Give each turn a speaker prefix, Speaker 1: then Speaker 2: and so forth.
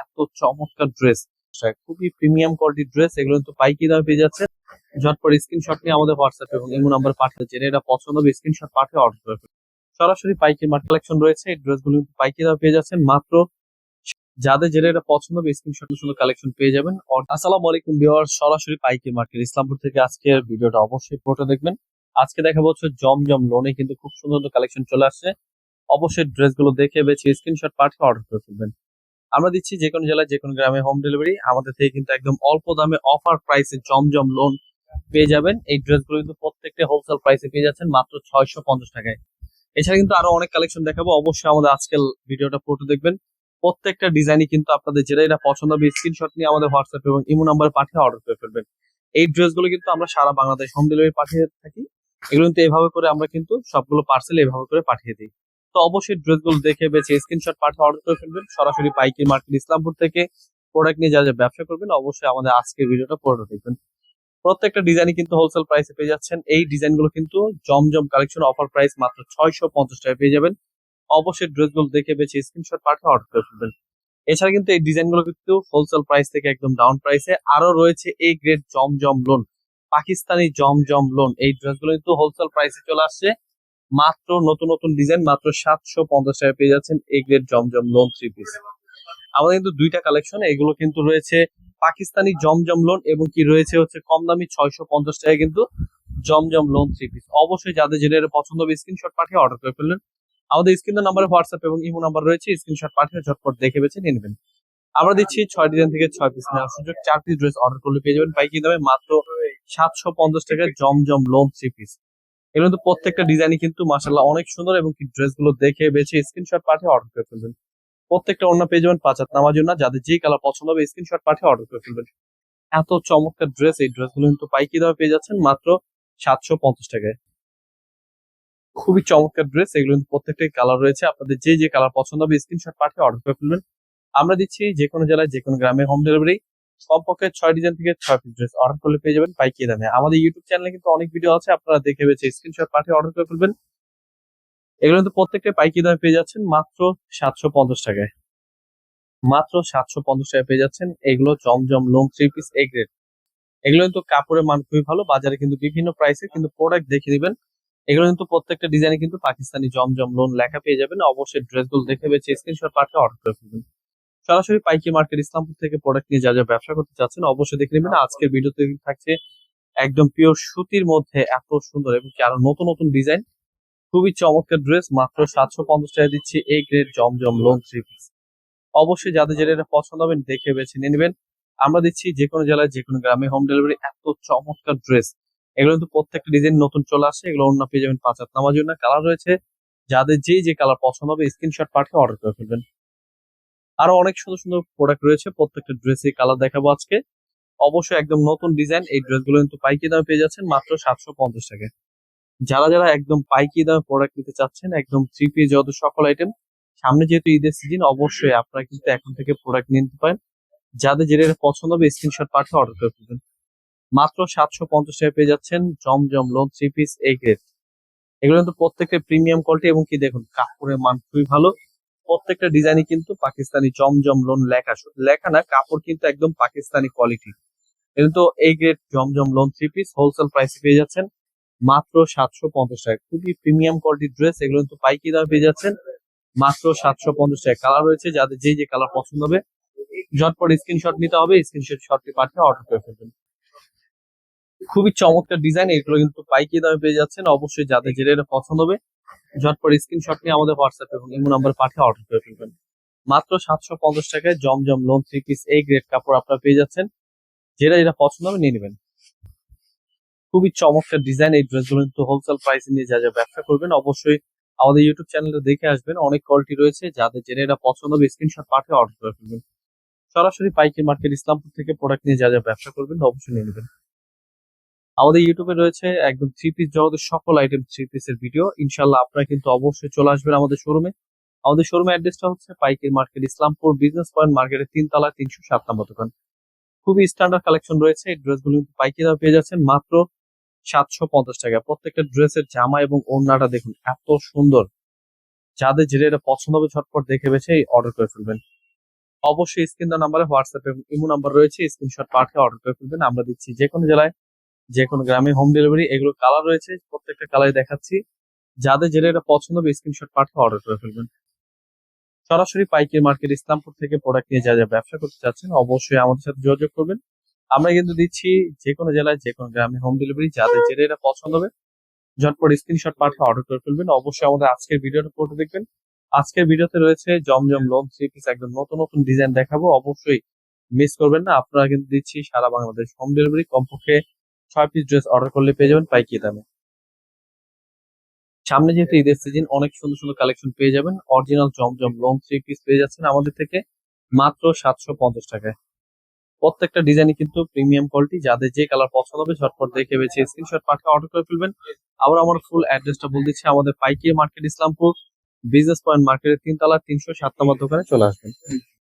Speaker 1: এত চমৎকার ড্রেস, খুবই প্রিমিয়াম কোয়ালিটির ড্রেস, এগুলো কিন্তু পাইকারি দামে পেয়ে যাচ্ছে। ঝটপট স্ক্রিনশট নিয়ে আমাদের হোয়াটসঅ্যাপ এবং ইমো নাম্বার পাঠিয়ে জেনে এটা পছন্দ হবে স্ক্রিনশট পাঠিয়ে অর্ডার করে ফেলুন। সরাসরি পাইকারি মার্কেট কালেকশন রয়েছে, এই ড্রেসগুলো কিন্তু পাইকারি দামে পেয়ে যাচ্ছেন মাত্র। যাদের যেটা এটা পছন্দ হবে স্ক্রিনশট সুন্দর কালেকশন পেয়ে যাবেন। আসসালামু আলাইকুম ভিউয়ার্স, সরাসরি পাইকারি মার্কেট ইসলামপুর থেকে আজকের ভিডিওটা অবশ্যই পুরোটা দেখবেন। আজকে দেখাবো হচ্ছে জমজম লোনে কিন্তু খুব সুন্দর কালেকশন চলে আসছে। অবশ্যই ড্রেসগুলো দেখে বেছে স্ক্রিনশট পাঠিয়ে অর্ডার করে ফেলবেন। আমরা দিচ্ছি যে কোনো জেলায় যে কোনো গ্রামে হোম ডেলিভারি। আমাদের থেকে কিন্তু একদম অল্প দামে অফার প্রাইসে জমজম লোন পেয়ে যাবেন। এই ড্রেসগুলো কিন্তু প্রত্যেকটা হোলসেল প্রাইসে পেয়ে যাচ্ছেন মাত্র 650 টাকায়। এছাড়া কিন্তু আরো অনেক কালেকশন দেখাবো, অবশ্যই আমাদের আজকের ভিডিওটা পুরো দেখবেন। প্রত্যেকটা ডিজাইনই কিন্তু আপনাদের যেটা এটা পছন্দ হবে স্ক্রিনশট নিয়ে আমাদের হোয়াটসঅ্যাপ এবং ইমো নাম্বারে পাঠিয়ে অর্ডার করে ফেলবেন। এই ড্রেসগুলো কিন্তু আমরা সারা বাংলাদেশ হোম ডেলিভারি পাঠিয়ে থাকি। এগুলো কিন্তু এভাবে করে আমরা কিন্তু সবগুলো পার্সেল এভাবে করে পাঠিয়ে দিই। তো অবশ্যই ড্রেসগুলো দেখে বেছে স্ক্রিনশট পাঠিয়ে অর্ডার করে ফেলবেন। সরাসরি পাইকারি মার্কেট ইসলামপুর থেকে প্রোডাক্ট নিয়ে যা যা ব্যবসা করবেন অবশ্যই আমাদের আজকের ভিডিওটা পুরো দেখবেন। প্রত্যেকটা ডিজাইনই কিন্তু হোলসেল প্রাইসে পেয়ে যাচ্ছেন। এই ডিজাইনগুলো কিন্তু জমজম কালেকশন অফার প্রাইস মাত্র 650 টাকায় পেয়ে যাবেন। অবশ্যই ড্রেসগুলো দেখে বেছে স্ক্রিনশট পাঠিয়ে অর্ডার করে ফেলবেন। এছাড়া কিন্তু এই ডিজাইনগুলো কিন্তু হোলসেল প্রাইস থেকে একদম ডাউন প্রাইসে আরো রয়েছে। এই গ্রেড জমজম লোন, পাকিস্তানি জমজম লোন, এই ড্রেসগুলো কিন্তু হোলসেল প্রাইসে চলে আসছে মাত্র। নতুন নতুন ডিজাইন মাত্র 750 টাকায় পেয়ে যাচ্ছেন এই গ্রেড জমজম লোন 3 পিস। আমাদের কিন্তু দুইটা কালেকশন, এগুলো কিন্তু রয়েছে পাকিস্তানি জমজম লোন এবং কি রয়েছে হচ্ছে কম দামি 650 টাকায় কিন্তু জমজম লোন 3 পিস। অবশ্যই যাদের যেটা পছন্দ হবে স্ক্রিনশট পাঠিয়ে অর্ডার করে ফেললেন। আমাদের স্ক্রিনের নাম্বারে হোয়াটসঅ্যাপ এবং ইমো নাম্বার রয়েছে, স্ক্রিনশট পাঠিয়ে ঝটপট দেখে বেছে নিয়ে নেবেন। আমরা দিচ্ছি 6 ডিজাইন থেকে 6 পিস নেওয়ার সুযোগ। 4 পিস ড্রেস অর্ডার করলে পেয়ে যাবেন পাইকারি দামে মাত্র 750 টাকায় জমজম লোন 3 পিস। এগুলো কিন্তু প্রত্যেকটা ডিজাইনই কিন্তু মাশাআল্লাহ অনেক সুন্দর এবং কি ড্রেসগুলো দেখে বেছে স্ক্রিনশট পাঠিয়ে অর্ডার করে ফেলবেন। প্রত্যেকটা অন্য পেয়ে যাবেন 5 হাত নামার জন্য। যাদের যে কালার পছন্দ হবে স্ক্রিনশট পাঠিয়ে অর্ডার করে ফেলবেন। এত চমৎকার ড্রেস, এই ড্রেসগুলো কিন্তু পাইকারি দামে পেয়ে যাচ্ছেন মাত্র 750 টাকায়। খুবই চমৎকার ড্রেস, এগুলো কিন্তু প্রত্যেকটাই কালার রয়েছে। আপনাদের যে যে কালার পছন্দ হবে স্ক্রিনশট পাঠিয়ে অর্ডার করে ফেলবেন। আমরা দিচ্ছি যে কোনো জেলায় যে কোনো গ্রামে হোম ডেলিভারি। কমপক্ষে 6 ডিজাইন থেকে 6 পিস ড্রেস অর্ডার করলে পেয়ে যাবেন পাইকারি দামে। আমাদের ইউটিউব চ্যানেলে কিন্তু অনেক ভিডিও আছে, আপনারা দেখে বেছে স্ক্রিনশট পাঠিয়ে অর্ডার করে ফেলবেন। এগুলো কিন্তু প্রত্যেকটা পাইকারি দামে পেয়ে যাচ্ছেন মাত্র 750 টাকায়। মাত্র 750 টাকায় পেয়ে যাচ্ছেন এগুলো জমজম লোন 3 পিস এ গ্রেড। এগুলো কিন্তু কাপড়ের মান খুবই ভালো, বাজারে কিন্তু বিভিন্ন প্রাইসে কিন্তু প্রোডাক্ট দেখে দিবেন। এগুলো কিন্তু প্রত্যেকটা ডিজাইনে কিন্তু পাকিস্তানি জমজম লোন লেখা পেয়ে যাবেন। অবশ্যই ড্রেসগুলো দেখে বেছে স্ক্রিনশট পাঠিয়ে অর্ডার করে ফেলবেন। সরাসরি পাইকারি মার্কেট ইসলামপুর থেকে প্রোডাক্ট নিয়ে যা যা ব্যবসা করতে চাচ্ছেন অবশ্যই দেখে নেবেন। আজকের ভিডিওতে থাকছে একদম পিওর সুতির মধ্যে এত সুন্দর এবং কি আরো নতুন নতুন ডিজাইন, খুবই চমৎকার ড্রেস মাত্র 750 টাকা দিচ্ছি এই গ্রেড জমজম লোন 3 পিস। অবশ্যই যাদের যেটা এটা পছন্দ হবে দেখে বেছে নিয়ে নেবেন। আমরা দিচ্ছি যে কোনো জেলায় যে কোনো গ্রামে হোম ডেলিভারি। এত চমৎকার ড্রেস, এগুলো কিন্তু প্রত্যেকটা ডিজাইন নতুন চলে আসে। এগুলো অন্য পেয়ে যাবেন 5 হাত নামার জন্য। কালার রয়েছে, যাদের যে যে কালার পছন্দ হবে স্ক্রিনশট পাঠিয়ে অর্ডার করে ফেলবেন। আরো অনেক সুন্দর সুন্দর প্রোডাক্ট রয়েছে, প্রত্যেকটা ড্রেসে কালার দেখাবো আজকে। অবশ্যই একদম নতুন ডিজাইন, এই ড্রেসগুলো কিন্তু পাইকারি দামে পেয়ে যাচ্ছেন মাত্র 750 টাকায়। যারা যারা একদম পাইকারি দামে প্রোডাক্ট নিতে চাচ্ছেন, একদম 3 পিস যত সকল আইটেম, সামনে যেহেতু ঈদের সিজন অবশ্যই আপনারা কিন্তু এখন থেকে প্রোডাক্ট নিতে পারেন। যাদের যেটা পছন্দ হবে স্ক্রিনশট পাঠিয়ে অর্ডার করে ফেলবেন। মাত্র 750 টাকায় পেয়ে যাচ্ছেন জমজম লোন 3 পিস এ গ্রেড। এগুলো কিন্তু প্রত্যেকটা প্রিমিয়াম কোয়ালিটি এবং কি দেখুন কাপড়ের মান খুবই ভালো। প্রত্যেকটা ডিজাইনই কিন্তু পাকিস্তানি জমজম লোন লেখা, শুধু লেখা না, কাপড় কিন্তু একদম পাকিস্তানি কোয়ালিটি। কিন্তু এই গ্রেড জমজম লোন 3 পিস হোলসেল প্রাইসে পেয়ে যাচ্ছেন মাত্র 750 টাকা। খুবই প্রিমিয়াম কোয়ালিটির ড্রেস, এগুলো কিন্তু পাইকারি দামে পেয়ে যাচ্ছেন মাত্র 750 টাকা। কালার রয়েছে, যাদের যে যে কালার পছন্দ হবে ঝটপট স্ক্রিনশট নিতে হবে, স্ক্রিনশট শটটি পাঠিয়ে অর্ডার করে ফেলবেন। খুবই চমৎকার ডিজাইন, এগুলো কিন্তু পাইকারি দামে পেয়ে যাচ্ছেন। অবশ্যই যাদের যেটা এটা পছন্দ হবে ঝটপট স্ক্রিনশট নিয়ে আমাদের হোয়াটসঅ্যাপ এবং ইমো নাম্বার পাঠিয়ে অর্ডার করে ফেলবেন। মাত্র 750 টাকায় জমজম লোন 3 পিস এই গ্রেড কাপড় আপনারা পেয়ে যাচ্ছেন। যেটা যেটা পছন্দ হবে নিয়ে নেবেন। খুবই চমৎকার ডিজাইন, এই ড্রেসগুলো কিন্তু হোলসেল প্রাইসে নিয়ে যা যা ব্যবসা করবেন অবশ্যই আমাদের ইউটিউব চ্যানেলটা দেখে আসবেন। অনেক কোয়ালিটি রয়েছে, যাদের যেটা এটা পছন্দ হবে স্ক্রিনশট পাঠিয়ে অর্ডার করে ফেলবেন। সরাসরি পাইকারি মার্কেট ইসলামপুর থেকে প্রোডাক্ট নিয়ে যা যা ব্যবসা করবেন অবশ্যই নিয়ে নেবেন। আমাদের ইউটিউবে রয়েছে একদম 3 পিস জগতের সকল আইটেম 3 পিসের ভিডিও। ইনশাল্লাহ আপনারা কিন্তু অবশ্যই চলে আসবেন আমাদের শোরুমে। আমাদের শোরুমের অ্যাড্রেসটা হচ্ছে পাইকারি মার্কেট ইসলামপুর বিজনেস পয়েন্ট মার্কেটের 3 তলা 307 নম্বর দোকান। খুবই স্ট্যান্ডার্ড কালেকশন রয়েছে, এই ড্রেসগুলো কিন্তু পাইকারি দামে পেয়ে যাচ্ছেন মাত্র 750 টাকা। প্রত্যেকটা ড্রেসের জামা এবং ওড়নাটা দেখুন এত সুন্দর। যাদের যেটা এটা পছন্দ হবে ঝটপট দেখে বেছে অর্ডার করে ফেলবেন। অবশ্যই স্ক্রিন দেওয়া নাম্বারে হোয়াটসঅ্যাপ এবং ইমো নাম্বার রয়েছে, স্ক্রিনশট পাঠিয়ে অর্ডার করে ফেলবেন। আমরা দিচ্ছি যে কোনো জেলায়, যে কোনো গ্রামে হোম ডেলিভারি। এগুলো কালার রয়েছে, প্রত্যেকটা কালার দেখাচ্ছি। যাদের যেটা এটা পছন্দ হবে স্ক্রিনশট পাঠিয়ে অর্ডার করে ফেলবেন। সরাসরি পাইকারি মার্কেট ইসলামপুর থেকে প্রোডাক্ট নিয়ে যা ব্যবসা করতে চাচ্ছেন অবশ্যই আমাদের সাথে যোগাযোগ করবেন। আমরা কিন্তু দিচ্ছি যে কোনো জেলায়, যে কোনো গ্রামে হোম ডেলিভারি। যাদের যেটা এটা পছন্দ হবে ঝটপট স্ক্রিনশট পাঠিয়ে অর্ডার করে ফেলবেন। অবশ্যই আমাদের আজকের ভিডিওটা পড়তে দেখবেন। আজকের ভিডিওতে রয়েছে জমজম লোন থ্রি পিস, একদম নতুন নতুন ডিজাইন দেখাবো, অবশ্যই মিস করবেন না। আপনারা কিন্তু দিচ্ছি সারা বাংলাদেশ হোম ডেলিভারি, কমপক্ষে 6 পিস ড্রেস অর্ডার করলে পেয়ে যাবেন পাইকারি দামে। সামনে যেহেতু ঈদের সিজন, অনেক সুন্দর সুন্দর কালেকশন পেয়ে যাবেন। অরিজিনাল জমজম লোন থ্রি পিস পেয়ে যাচ্ছেন আমাদের থেকে মাত্র 750 টাকায়। প্রত্যেকটা ডিজাইনই কিন্তু প্রিমিয়াম কোয়ালিটি। যাদের যে কালার পছন্দ হবে ঝটপট দেখে বেছে স্ক্রিনশট পাঠিয়ে অর্ডার করে ফেলবেন। আবার আমার ফুল অ্যাড্রেসটা বলে দিচ্ছি, আমাদের পাইকারি মার্কেট ইসলামপুর বিজনেস পয়েন্ট মার্কেটের 3 তলা 307 নম্বর দোকানে চলে আসবেন।